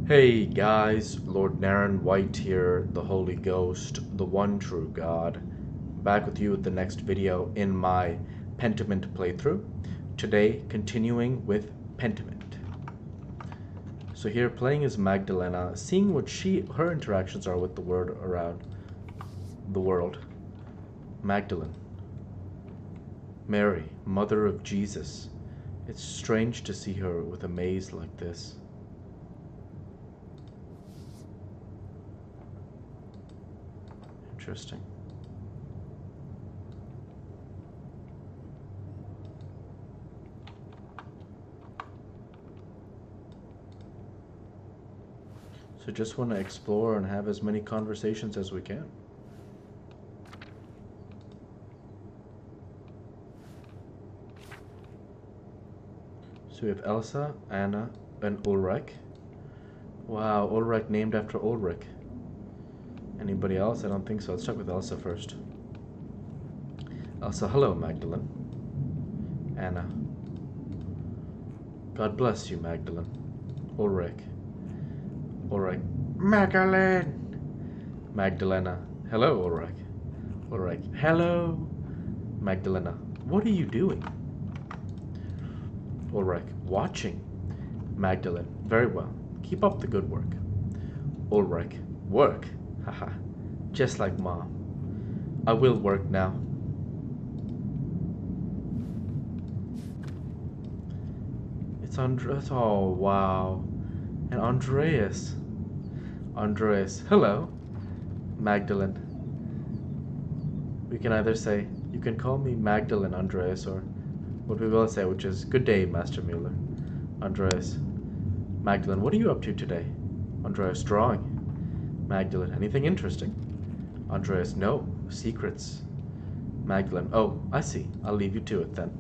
Hey guys, Lord Naren White here, the Holy Ghost, the one true God, back with you with the next video in my Pentiment playthrough. Today, continuing with Pentiment. So here, playing as Magdalena, seeing what her interactions are with the word around the world. Magdalene. Mary, mother of Jesus. It's strange to see her with a maze like this. Interesting. So just want to explore and have as many conversations as we can. So we have Elsa, Anna, and Ulrich. Wow, Ulrich named after Ulrich. Anybody else? I don't think so. Let's start with Elsa first. Elsa, hello, Magdalene. Anna. God bless you, Magdalene. Ulrich. Ulrich. Magdalene. Magdalena. Hello, Ulrich. Ulrich. Hello. Magdalena. What are you doing? Ulrich. Watching. Magdalene. Very well. Keep up the good work. Ulrich. Work. Haha. Just like Mom. I will work now. It's Andreas. Oh, wow. And Andreas. Andreas. Hello. Magdalene. We can either say, you can call me Magdalene, Andreas, or what we will say, which is, good day, Master Mueller. Andreas. Magdalene, what are you up to today? Andreas, drawing. Magdalene, anything interesting? Andreas, no, secrets. Magdalene, oh, I see. I'll leave you to it then.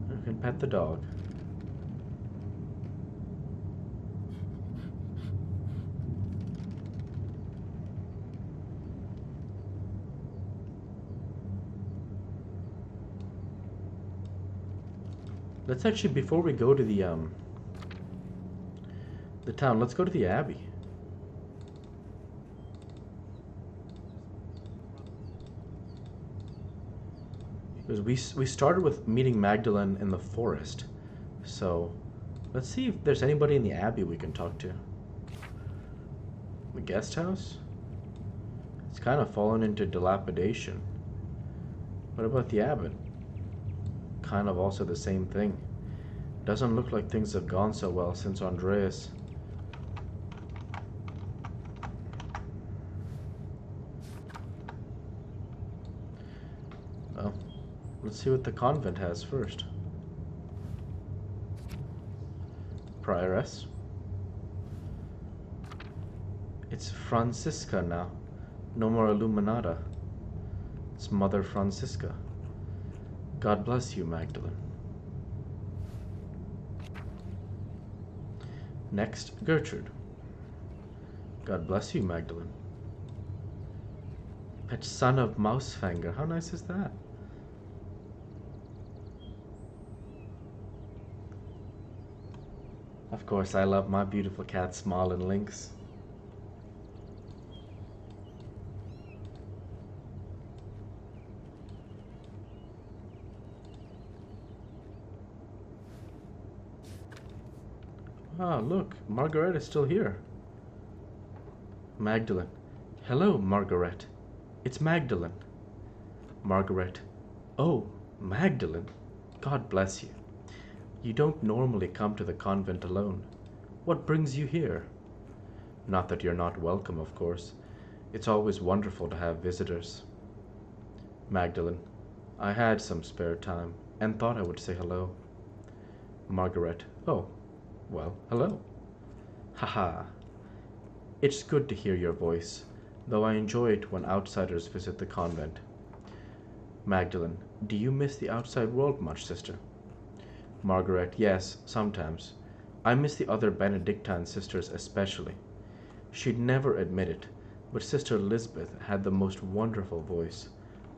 You can pet the dog. Let's actually, before we go to the town, let's go to the Abbey. Because we started with meeting Magdalene in the forest. So, let's see if there's anybody in the Abbey we can talk to. The guest house? It's kind of fallen into dilapidation. What about the abbot? Kind of also the same thing. Doesn't look like things have gone so well since Andreas. Oh, let's see what the convent has first. Prioress. It's Francisca now. No more Illuminata. It's Mother Francisca. God bless you, Magdalene. Next, Gertrude. God bless you, Magdalene. Pet son of Mousefanger. How nice is that? Of course, I love my beautiful cat, Small and Lynx. Ah, look, Margaret is still here. Magdalene. Hello, Margaret. It's Magdalene. Margaret. Oh, Magdalene. God bless you. You don't normally come to the convent alone. What brings you here? Not that you're not welcome, of course. It's always wonderful to have visitors. Magdalene. I had some spare time and thought I would say hello. Margaret. Oh. Well, hello. Haha. It's good to hear your voice, though I enjoy it when outsiders visit the convent. Magdalene, do you miss the outside world much, sister? Margaret, yes, sometimes. I miss the other Benedictine sisters especially. She'd never admit it, but Sister Elizabeth had the most wonderful voice.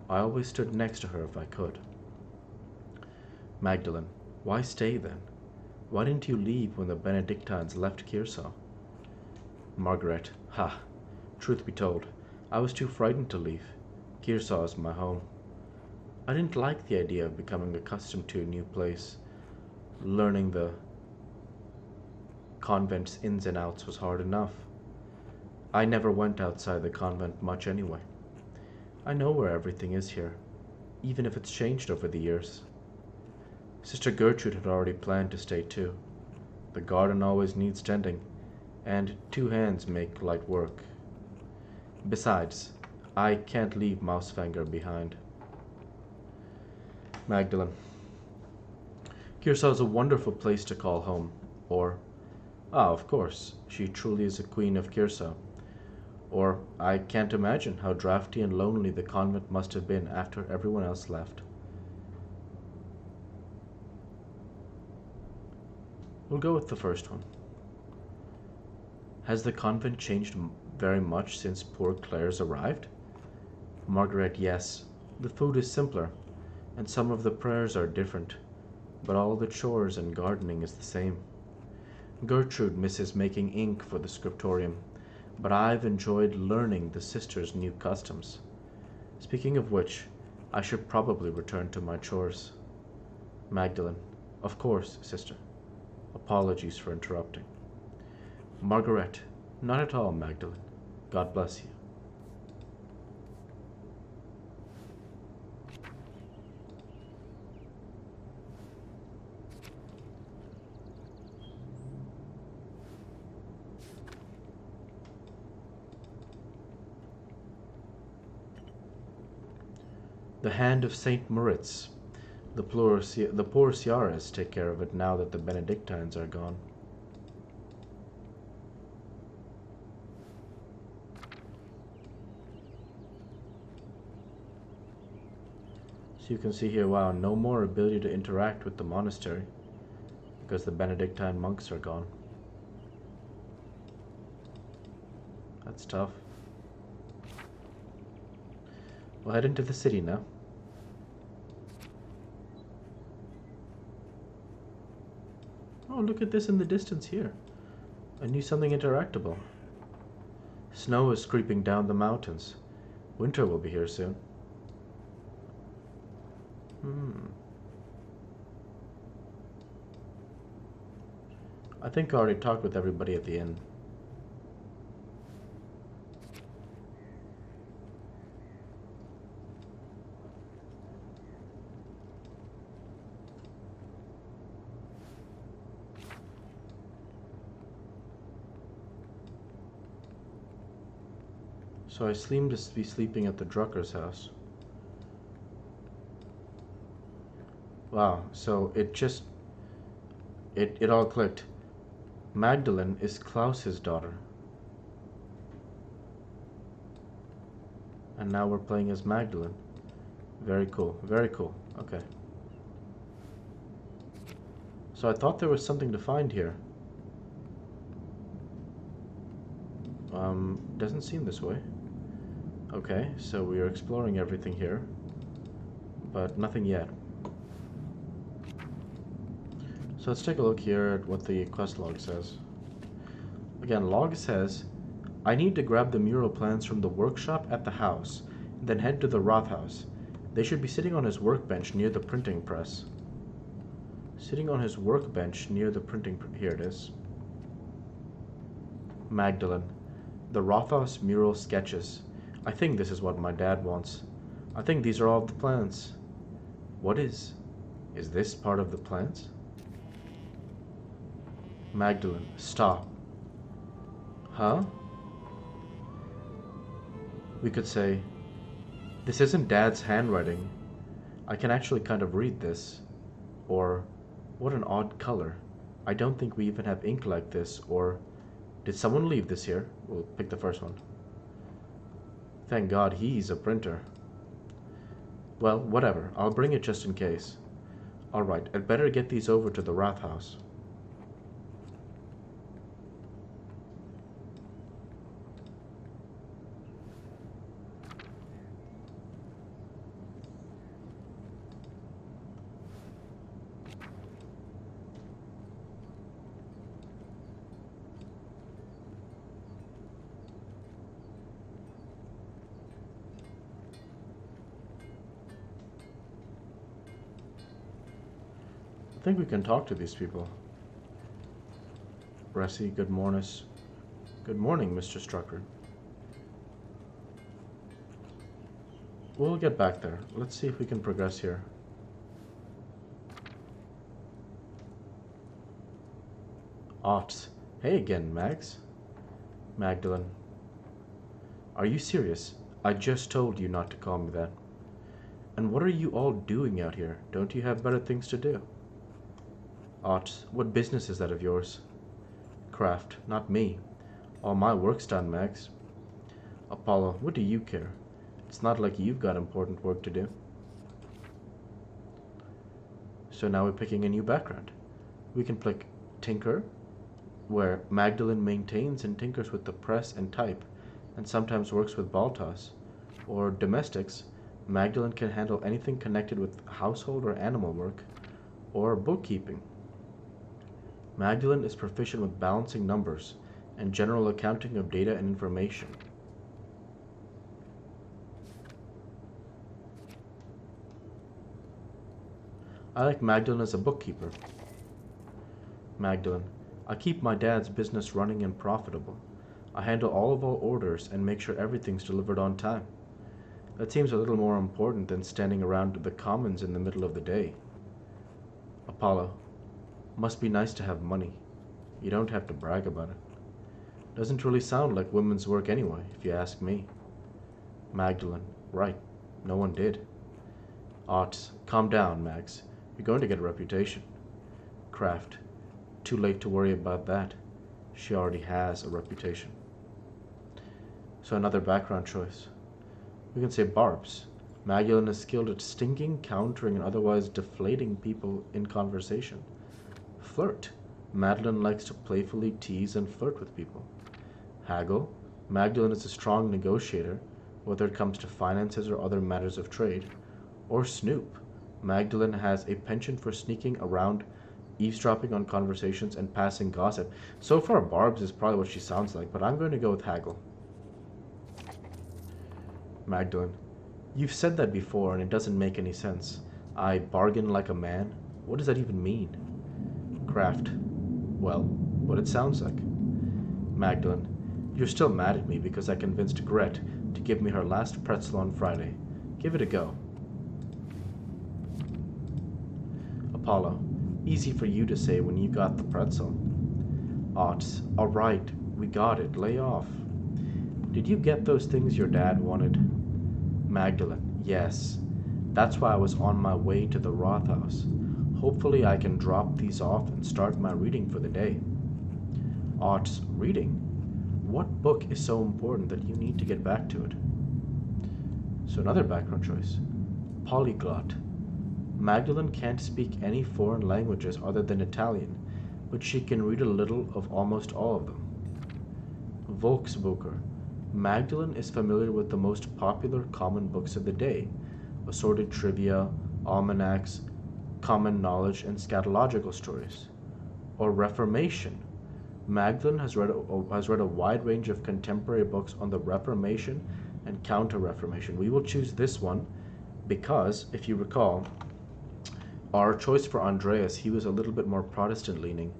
I always stood next to her if I could. Magdalene, why stay then? Why didn't you leave when the Benedictines left Kearsarge? Margaret. Ha! Truth be told, I was too frightened to leave. Kearsarge is my home. I didn't like the idea of becoming accustomed to a new place. Learning the convent's ins and outs was hard enough. I never went outside the convent much anyway. I know where everything is here, even if it's changed over the years. Sister Gertrude had already planned to stay too. The garden always needs tending, and 2 hands make light work. Besides, I can't leave Mousefanger behind. Magdalene. Kearsarge is a wonderful place to call home. Or, of course, she truly is a queen of Kearsarge. Or, I can't imagine how drafty and lonely the convent must have been after everyone else left. We'll go with the first one. Has the convent changed very much since poor Claire's arrived? Margaret, yes. The food is simpler, and some of the prayers are different, but all the chores and gardening is the same. Gertrude misses making ink for the scriptorium, but I've enjoyed learning the sisters' new customs. Speaking of which, I should probably return to my chores. Magdalene. Of course, sister. Apologies for interrupting. Margaret. Not at all, Magdalene. God bless you. The hand of Saint Moritz. The poor Ciaras take care of it now that the Benedictines are gone. So you can see here, wow, no more ability to interact with the monastery because the Benedictine monks are gone. That's tough. We'll head into the city now. Oh, look at this in the distance here. I knew something interactable. Snow is creeping down the mountains. Winter will be here soon. I think I already talked with everybody at the inn. So I seem to be sleeping at the Drucker's house. Wow, so it all clicked. Magdalene is Klaus's daughter. And now we're playing as Magdalene. Very cool, very cool. Okay. So I thought there was something to find here. Doesn't seem this way. Okay, so we are exploring everything here, but nothing yet. So let's take a look here at what the quest log says. Again, log says, I need to grab the mural plans from the workshop at the house, and then head to the Rothaus. They should be sitting on his workbench near the printing press. Sitting on his workbench near the printing press. Here it is. Magdalene. The Rothaus mural sketches. I think this is what my dad wants. I think these are all of the plans. What is this part of the plans? Magdalene, stop. Huh? We could say, this isn't Dad's handwriting. I can actually kind of read this. Or, what an odd color. I don't think we even have ink like this. Or, did someone leave this here? We'll pick the first one. Thank God he's a printer. Well, whatever. I'll bring it just in case. Alright, I'd better get these over to the Rathaus. think we can talk to these people. Ressie, good morning. Good morning, Mr. Strucker. We'll get back there. Let's see if we can progress here. Ots. Hey again, Mags. Magdalene. Are you serious? I just told you not to call me that. And what are you all doing out here? Don't you have better things to do? Ots. What business is that of yours? Kraft. Not me. All my work's done, Mags. Apollo. What do you care? It's not like you've got important work to do. So now we're picking a new background. We can pick Tinker, where Magdalene maintains and tinkers with the press and type, and sometimes works with ball toss. Or Domestics, Magdalene can handle anything connected with household or animal work, or bookkeeping. Magdalene is proficient with balancing numbers and general accounting of data and information. I like Magdalene as a bookkeeper. Magdalene. I keep my dad's business running and profitable. I handle all of our orders and make sure everything's delivered on time. That seems a little more important than standing around the commons in the middle of the day. Apollo. Must be nice to have money. You don't have to brag about it. Doesn't really sound like women's work anyway, if you ask me. Magdalene. Right. No one did. Ots. Calm down, Max. You're going to get a reputation. Kraft. Too late to worry about that. She already has a reputation. So another background choice. We can say Barbs. Magdalene is skilled at stinking, countering, and otherwise deflating people in conversation. Flirt. Magdalene likes to playfully tease and flirt with people. Haggle. Magdalene is a strong negotiator, whether it comes to finances or other matters of trade. Or Snoop. Magdalene has a penchant for sneaking around, eavesdropping on conversations, and passing gossip. So far, Barbs is probably what she sounds like, but I'm going to go with Haggle. Magdalene. You've said that before, and it doesn't make any sense. I bargain like a man? What does that even mean? Kraft. Well, what it sounds like. Magdalene. You're still mad at me because I convinced Gret to give me her last pretzel on Friday. Give it a go. Apollo. Easy for you to say when you got the pretzel. Ots. All right, we got it. Lay off. Did you get those things your dad wanted? Magdalene. Yes. That's why I was on my way to the Roth house. Hopefully I can drop these off and start my reading for the day. Ots. Reading? What book is so important that you need to get back to it? So another background choice. Polyglot. Magdalene can't speak any foreign languages other than Italian, but she can read a little of almost all of them. Volksbücher. Magdalene is familiar with the most popular common books of the day, assorted trivia, almanacs, common knowledge, and scatological stories. Or Reformation. Magdalene has read a wide range of contemporary books on the Reformation and Counter-Reformation. We will choose this one because, if you recall, our choice for Andreas, he was a little bit more Protestant leaning,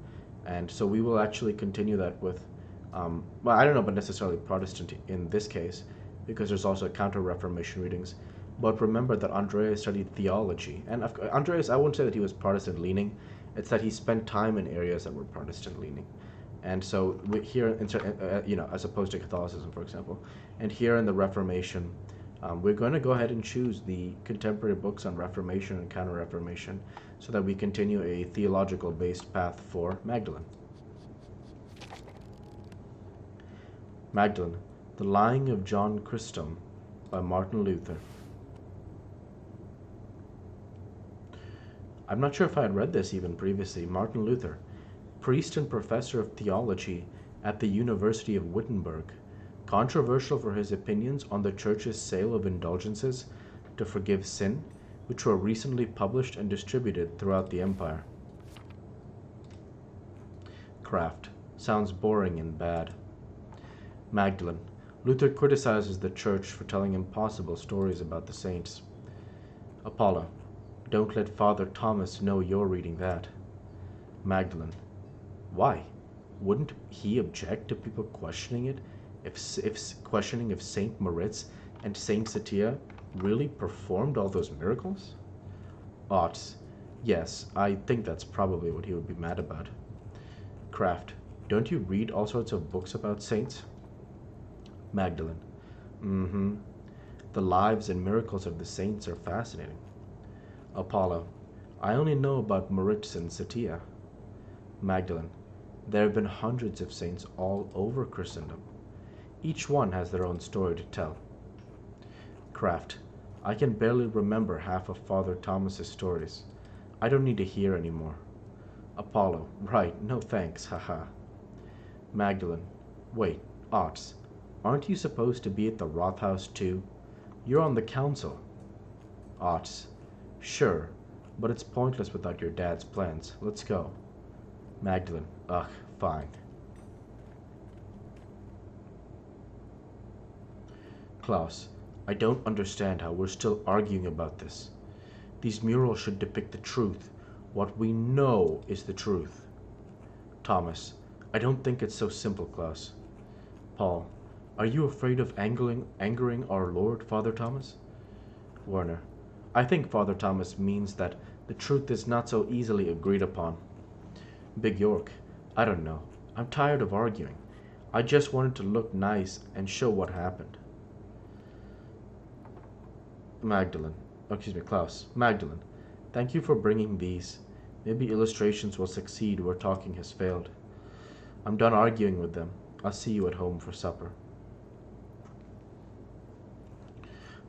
and so we will actually continue that with, well, I don't know about necessarily Protestant in this case, because there's also Counter-Reformation readings. But remember that Andreas studied theology, and Andreas, I wouldn't say that he was Protestant leaning, it's that he spent time in areas that were Protestant leaning. And so here, as opposed to Catholicism, for example, and here in the Reformation, we're going to go ahead and choose the contemporary books on Reformation and Counter-Reformation so that we continue a theological-based path for Magdalene. Magdalene, The Lying of John Chrysostom by Martin Luther. I'm not sure if I had read this even previously. Martin Luther, priest and professor of theology at the University of Wittenberg, controversial for his opinions on the Church's sale of indulgences to forgive sin, which were recently published and distributed throughout the empire. Kraft. Sounds boring and bad. Magdalene. Luther criticizes the Church for telling impossible stories about the saints. Apollo. Don't let Father Thomas know you're reading that. Magdalene. Why? Wouldn't he object to people questioning it if questioning if Saint Moritz and Saint Satia really performed all those miracles? Ots. Yes, I think that's probably what he would be mad about. Kraft. Don't you read all sorts of books about saints? Magdalene. Mm-hmm. The lives and miracles of the saints are fascinating. Apollo. I only know about Moritz and Satia. Magdalene. There have been hundreds of saints all over Christendom. Each one has their own story to tell. Kraft. I can barely remember half of Father Thomas's stories. I don't need to hear any more. Apollo. Right, no thanks, haha. Magdalene. Wait, Ots. Aren't you supposed to be at the Rothaus too? You're on the council. Ots. Sure, but it's pointless without your dad's plans. Let's go. Magdalene. Ugh, fine. Klaus. I don't understand how we're still arguing about this. These murals should depict the truth. What we know is the truth. Thomas. I don't think it's so simple, Klaus. Paul. Are you afraid of angering our Lord, Father Thomas? Werner. I think Father Thomas means that the truth is not so easily agreed upon. Big York. I don't know. I'm tired of arguing. I just wanted to look nice and show what happened. Klaus. Magdalene. Thank you for bringing these. Maybe illustrations will succeed where talking has failed. I'm done arguing with them. I'll see you at home for supper.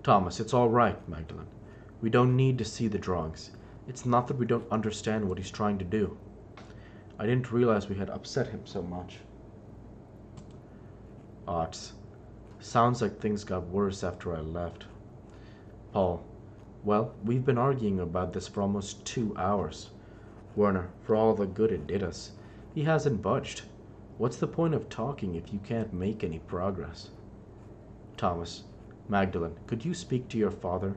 Thomas, it's all right, Magdalene. We don't need to see the drawings. It's not that we don't understand what he's trying to do. I didn't realize we had upset him so much. Ots. Sounds like things got worse after I left. Paul. Well, we've been arguing about this for almost 2 hours. Werner, for all the good it did us, he hasn't budged. What's the point of talking if you can't make any progress? Thomas. Magdalene, could you speak to your father?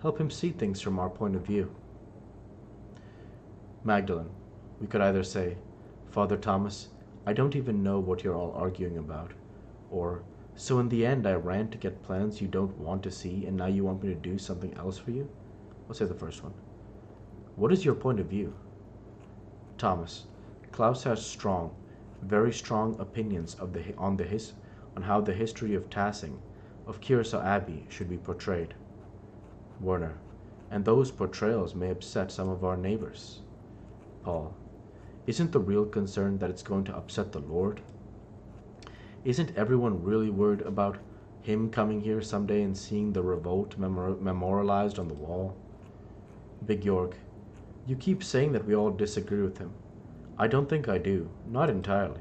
Help him see things from our point of view. Magdalene. We could either say, Father Thomas, I don't even know what you're all arguing about. Or, so in the end I ran to get plans you don't want to see and now you want me to do something else for you? Let's say the first one. What is your point of view? Thomas. Klaus has strong, very strong opinions on how the history of Tassing, of Curacao Abbey, should be portrayed. Werner. And those portrayals may upset some of our neighbors. Paul. Isn't the real concern that it's going to upset the Lord? Isn't everyone really worried about him coming here someday and seeing the revolt memorialized on the wall? Big York. You keep saying that we all disagree with him. I don't think I do. Not entirely.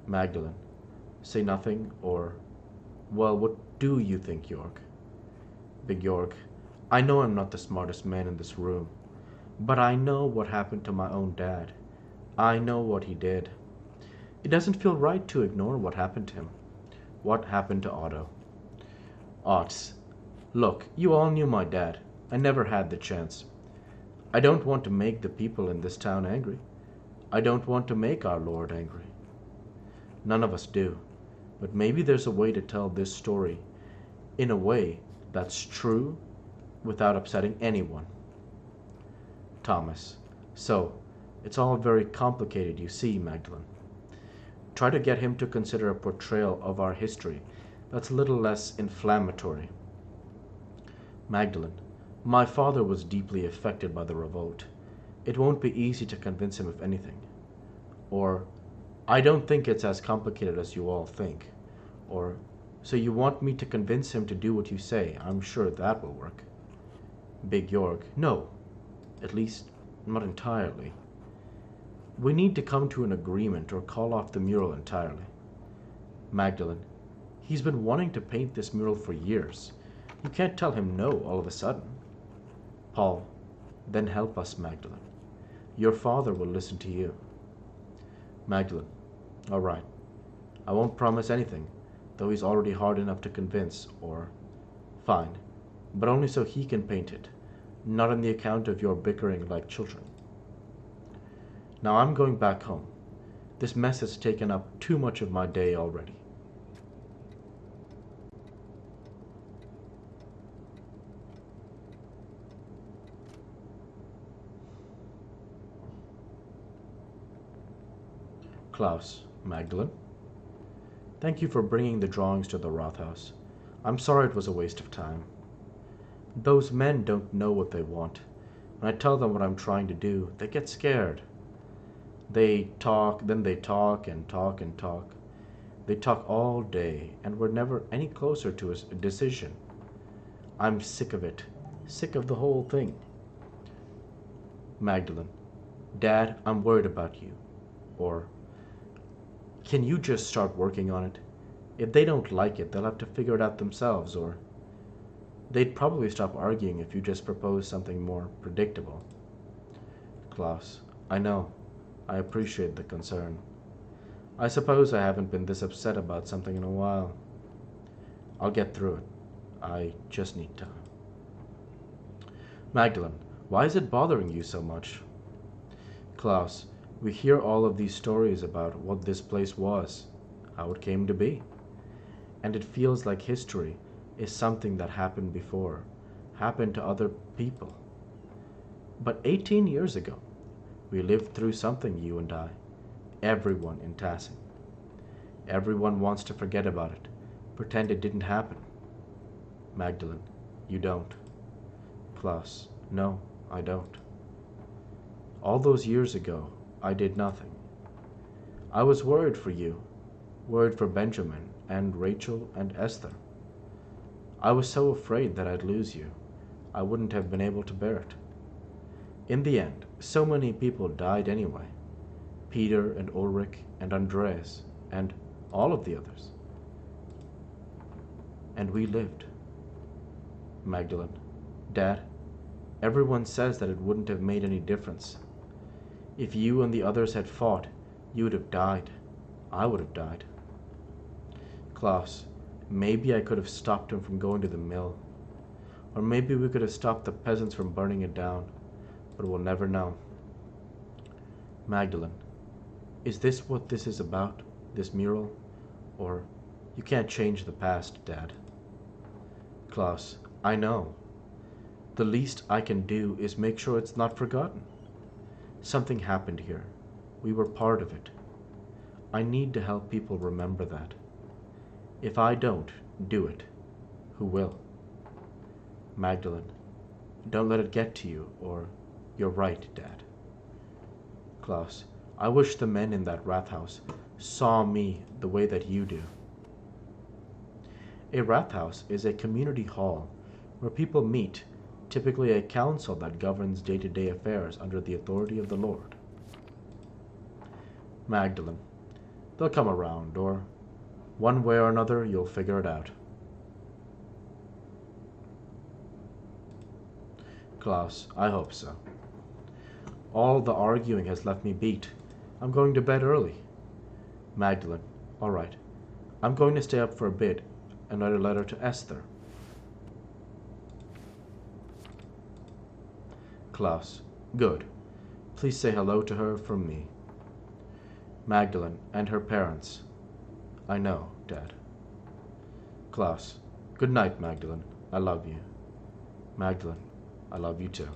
Magdalene. Say nothing, or... Well, what do you think, York? Big York. I know I'm not the smartest man in this room, but I know what happened to my own dad. I know what he did. It doesn't feel right to ignore what happened to him. What happened to Otto? Ots. Look, you all knew my dad. I never had the chance. I don't want to make the people in this town angry. I don't want to make our Lord angry. None of us do. But maybe there's a way to tell this story in a way that's true without upsetting anyone. Thomas. So, it's all very complicated, you see, Magdalene. Try to get him to consider a portrayal of our history that's a little less inflammatory. Magdalene. My father was deeply affected by the revolt. It won't be easy to convince him of anything. Or, I don't think it's as complicated as you all think. Or, so you want me to convince him to do what you say? I'm sure that will work. Big York. No. At least, not entirely. We need to come to an agreement or call off the mural entirely. Magdalene. He's been wanting to paint this mural for years. You can't tell him no all of a sudden. Paul. Then help us, Magdalene. Your father will listen to you. Magdalene. All right. I won't promise anything, though he's already hard enough to convince, or... Fine. But only so he can paint it, not on the account of your bickering like children. Now I'm going back home. This mess has taken up too much of my day already. Klaus, Magdalene, thank you for bringing the drawings to the Rathaus. I'm sorry it was a waste of time. Those men don't know what they want. When I tell them what I'm trying to do, they get scared. They talk, then they talk and talk and talk. They talk all day, and we're never any closer to a decision. I'm sick of it. Sick of the whole thing. Magdalene, Dad, I'm worried about you. Or, can you just start working on it? If they don't like it, they'll have to figure it out themselves, or they'd probably stop arguing if you just proposed something more predictable. Klaus, I know. I appreciate the concern. I suppose I haven't been this upset about something in a while. I'll get through it. I just need time. Magdalene, why is it bothering you so much? Klaus, we hear all of these stories about what this place was, how it came to be. And it feels like history is something that happened before, happened to other people. But 18 years ago, we lived through something, you and I. Everyone in Tassing. Everyone wants to forget about it, pretend it didn't happen. Magdalene, you don't. Klaus, no, I don't. All those years ago, I did nothing. I was worried for you, worried for Benjamin and Rachel and Esther. I was so afraid that I'd lose you. I wouldn't have been able to bear it. In the end, so many people died anyway. Peter and Ulrich and Andreas and all of the others. And we lived. Magdalene, Dad, everyone says that it wouldn't have made any difference. If you and the others had fought, you would have died. I would have died. Klaus, maybe I could have stopped him from going to the mill. Or maybe we could have stopped the peasants from burning it down. But we'll never know. Magdalene, is this what this is about, this mural? Or, you can't change the past, Dad. Klaus, I know. The least I can do is make sure it's not forgotten. Something happened here. We were part of it. I need to help people remember that. If I don't do it, who will? Magdalene, don't let it get to you, or you're right, Dad. Klaus, I wish the men in that Rathaus saw me the way that you do. A Rathaus is a community hall where people meet, typically a council that governs day-to-day affairs under the authority of the Lord. Magdalene, they'll come around, or one way or another you'll figure it out. Klaus, I hope so. All the arguing has left me beat. I'm going to bed early. Magdalene, all right. I'm going to stay up for a bit and write a letter to Esther. Klaus, good. Please say hello to her from me. Magdalene and her parents. I know, Dad. Klaus, good night, Magdalene. I love you. Magdalene, I love you too.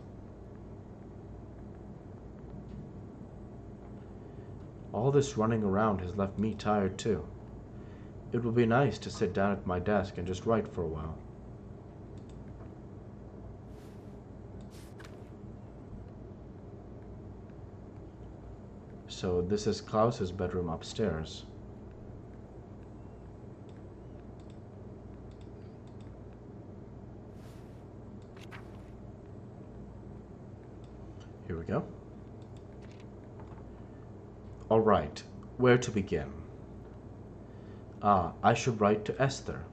All this running around has left me tired too. It will be nice to sit down at my desk and just write for a while. So this is Klaus's bedroom upstairs. Here we go. All right, where to begin? I should write to Esther.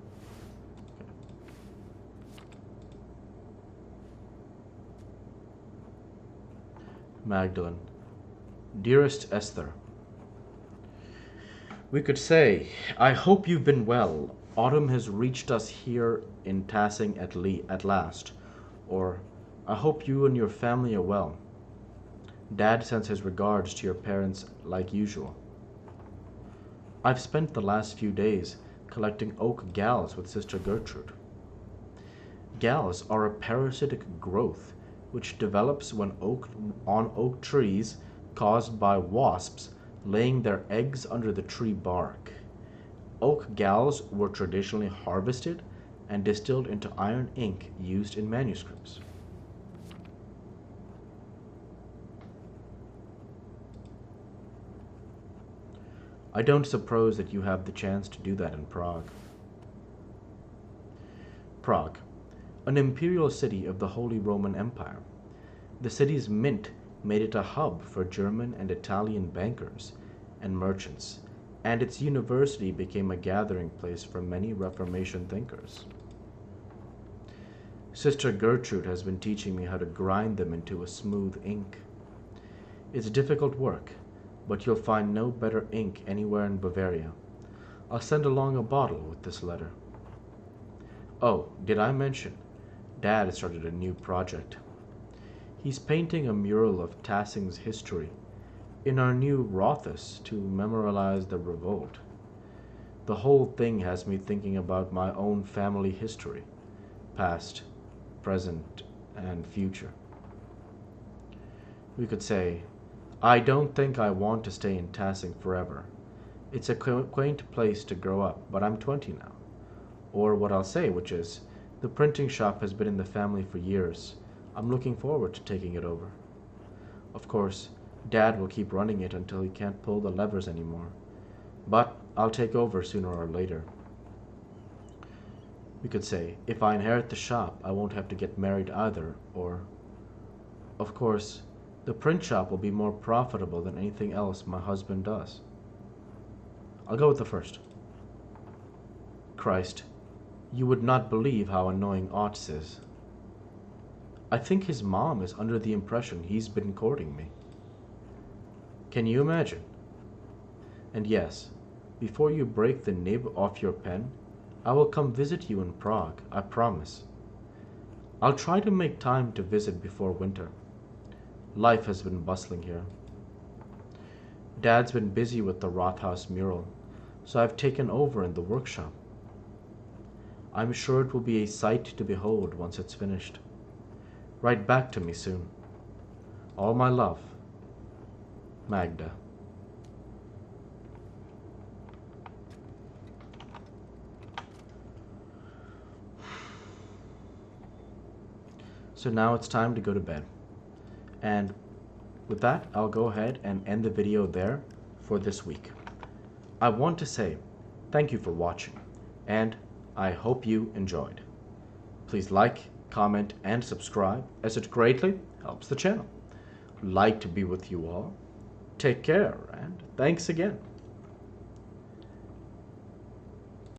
Magdalene, dearest Esther, we could say, I hope you've been well. Autumn has reached us here in Tassing at last. Or, I hope you and your family are well. Dad sends his regards to your parents like usual. I've spent the last few days collecting oak galls with Sister Gertrude. Galls are a parasitic growth which develops when on oak trees caused by wasps laying their eggs under the tree bark. Oak galls were traditionally harvested and distilled into iron ink used in manuscripts. I don't suppose that you have the chance to do that in Prague. Prague, an imperial city of the Holy Roman Empire. The city's mint made it a hub for German and Italian bankers and merchants, and its university became a gathering place for many Reformation thinkers. Sister Gertrude has been teaching me how to grind them into a smooth ink. It's difficult work, but you'll find no better ink anywhere in Bavaria. I'll send along a bottle with this letter. Oh, did I mention? Dad started a new project. He's painting a mural of Tassing's history in our new Rothus to memorialize the revolt. The whole thing has me thinking about my own family history, past, present, and future. We could say, I don't think I want to stay in Tassing forever. It's a quaint place to grow up, but I'm 20 now. Or what I'll say, which is, the printing shop has been in the family for years. I'm looking forward to taking it over. Of course, Dad will keep running it until he can't pull the levers anymore. But I'll take over sooner or later. We could say, if I inherit the shop, I won't have to get married either, or... Of course, the print shop will be more profitable than anything else my husband does. I'll go with the first. Christ, you would not believe how annoying Ots is. I think his mom is under the impression he's been courting me. Can you imagine? And yes, before you break the nib off your pen, I will come visit you in Prague, I promise. I'll try to make time to visit before winter. Life has been bustling here. Dad's been busy with the Rathaus mural, so I've taken over in the workshop. I'm sure it will be a sight to behold once it's finished. Write back to me soon. All my love, Magda. So now it's time to go to bed. And with that, I'll go ahead and end the video there for this week. I want to say thank you for watching, and I hope you enjoyed. Please like, comment, and subscribe, as it greatly helps the channel. Like to be with you all. Take care, and thanks again.